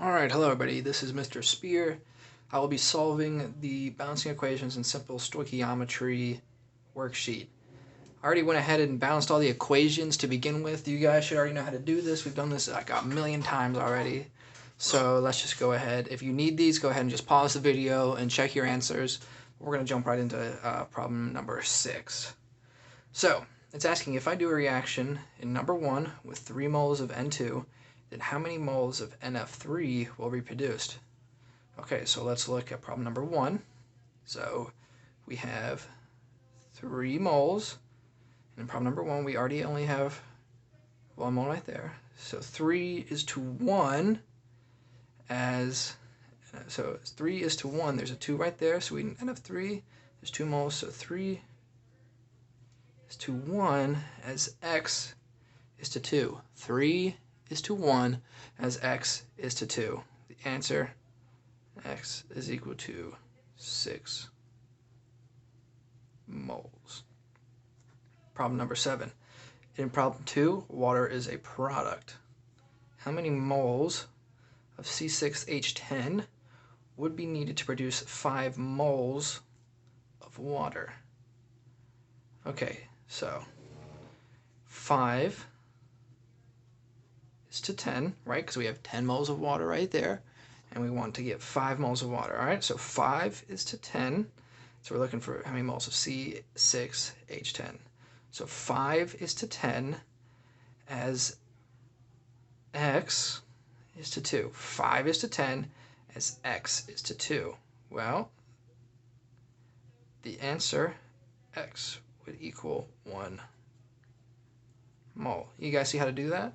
Alright, hello everybody, this is Mr. Spear. I will be solving the balancing equations in simple stoichiometry worksheet. I already went ahead and balanced all the equations to begin with. You guys should already know how to do this. We've done this like a million times already. So let's just go ahead. If you need these, go ahead and just pause the video and check your answers. We're going to jump right into problem number 6. So it's asking if I do a reaction in number 1 with 3 moles of N2, then how many moles of NF3 will be produced? Okay, so let's look at problem number 1. So we have 3 moles. And in problem number 1, we already only have 1 mole right there. So 3 is to 1 as, so 3 is to 1. There's a 2 right there. So we NF3, there's 2 moles. So 3 is to 1 as X is to 2. 3 is to 1 as X is to 2. The answer, X is equal to 6 moles. Problem number 7. In problem 2, water is a product. How many moles of C6H10 would be needed to produce 5 moles of water? Okay, so 5 is to 10, right? Because we have 10 moles of water right there, and we want to get 5 moles of water. All right, so 5 is to 10. So we're looking for how many moles of C6H10. So 5 is to 10 as X is to 2. 5 is to 10 as X is to 2. Well, the answer, X would equal 1 mole. You guys see how to do that?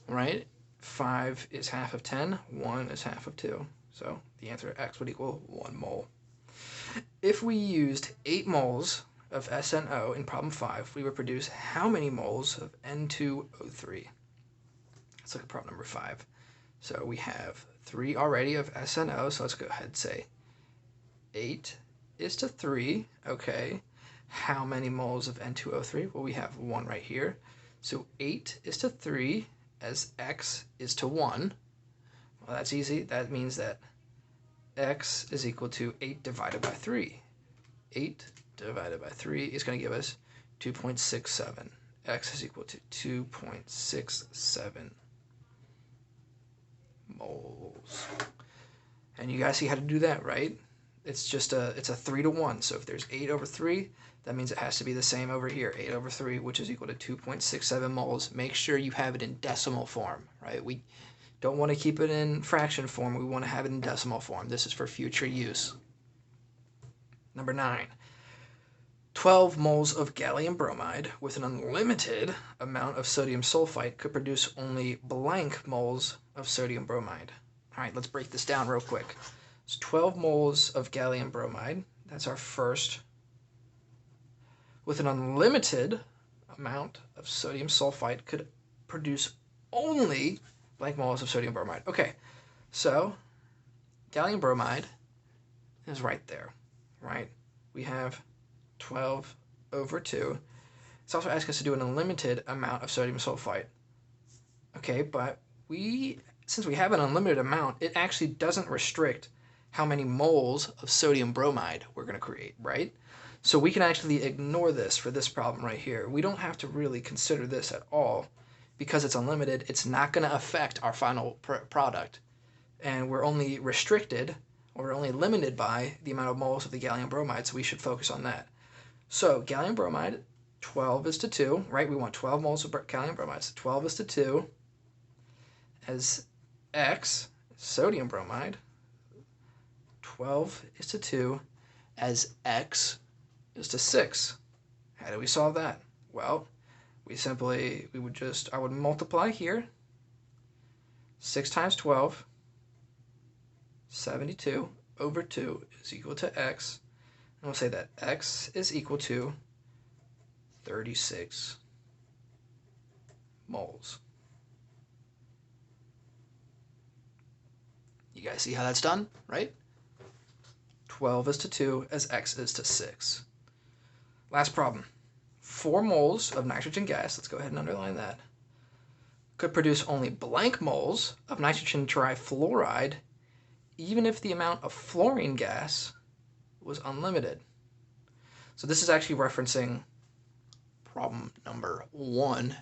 Right? 5 is half of 10, 1 is half of 2. So the answer, X would equal 1 mole. If we used 8 moles of SNO in problem 5, we would produce how many moles of N2O3? Let's look at problem number 5. So we have 3 already of SNO, so let's go ahead and say 8 is to 3. Okay. How many moles of N2O3? Well, we have 1 right here. So 8 is to 3 as X is to 1. Well, that's easy. That means that X is equal to 8 divided by 3. 8 divided by 3 is going to give us 2.67. X is equal to 2.67 moles. And you guys see how to do that, right? It's just it's a 3 to 1. So if there's 8 over 3, that means it has to be the same over here, 8 over 3, which is equal to 2.67 moles. Make sure you have it in decimal form, right? We don't want to keep it in fraction form. We want to have it in decimal form. This is for future use. Number 9. 12 moles of gallium bromide with an unlimited amount of sodium sulfite could produce only blank moles of sodium bromide. All right, let's break this down real quick. So 12 moles of gallium bromide, that's our first, with an unlimited amount of sodium sulfite could produce only blank moles of sodium bromide. Okay, so gallium bromide is right there, right? We have 12 over 2. It's also asking us to do an unlimited amount of sodium sulfite. Okay, but since we have an unlimited amount, it actually doesn't restrict how many moles of sodium bromide we're going to create, right? So we can actually ignore this for this problem right here. We don't have to really consider this at all because it's unlimited. It's not going to affect our final product. And we're only restricted, or we're only limited by the amount of moles of the gallium bromide, so we should focus on that. So gallium bromide, 12 is to 2, right? We want 12 moles of gallium bromide, so 12 is to 2 as X, sodium bromide, 12 is to 2 as X is to 6. How do we solve that? Well, I would multiply here. 6 times 12, 72 over 2 is equal to X. And we'll say that X is equal to 36 moles. You guys see how that's done, right? 12 is to 2 as X is to 6. Last problem. 4 moles of nitrogen gas, let's go ahead and underline that, could produce only blank moles of nitrogen trifluoride, even if the amount of fluorine gas was unlimited. So this is actually referencing problem number 1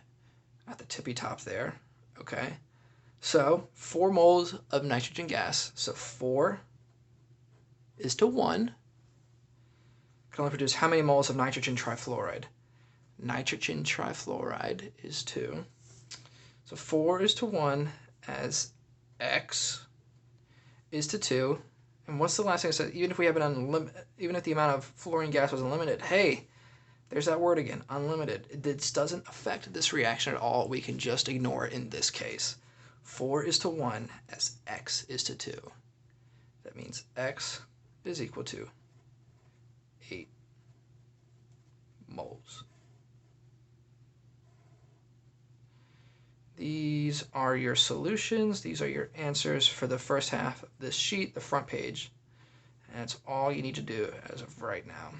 at the tippy top there, okay? So 4 moles of nitrogen gas, so 4 is to 1, can only produce how many moles of nitrogen trifluoride? Nitrogen trifluoride is 2. So 4 is to 1 as X is to 2. And what's the last thing it says? Even if we have even if the amount of fluorine gas was unlimited, hey, there's that word again, unlimited. This doesn't affect this reaction at all. We can just ignore it in this case. 4 is to 1 as X is to 2. That means X is equal to 8 moles. These are your solutions. These are your answers for the first half of this sheet, the front page. And that's all you need to do as of right now.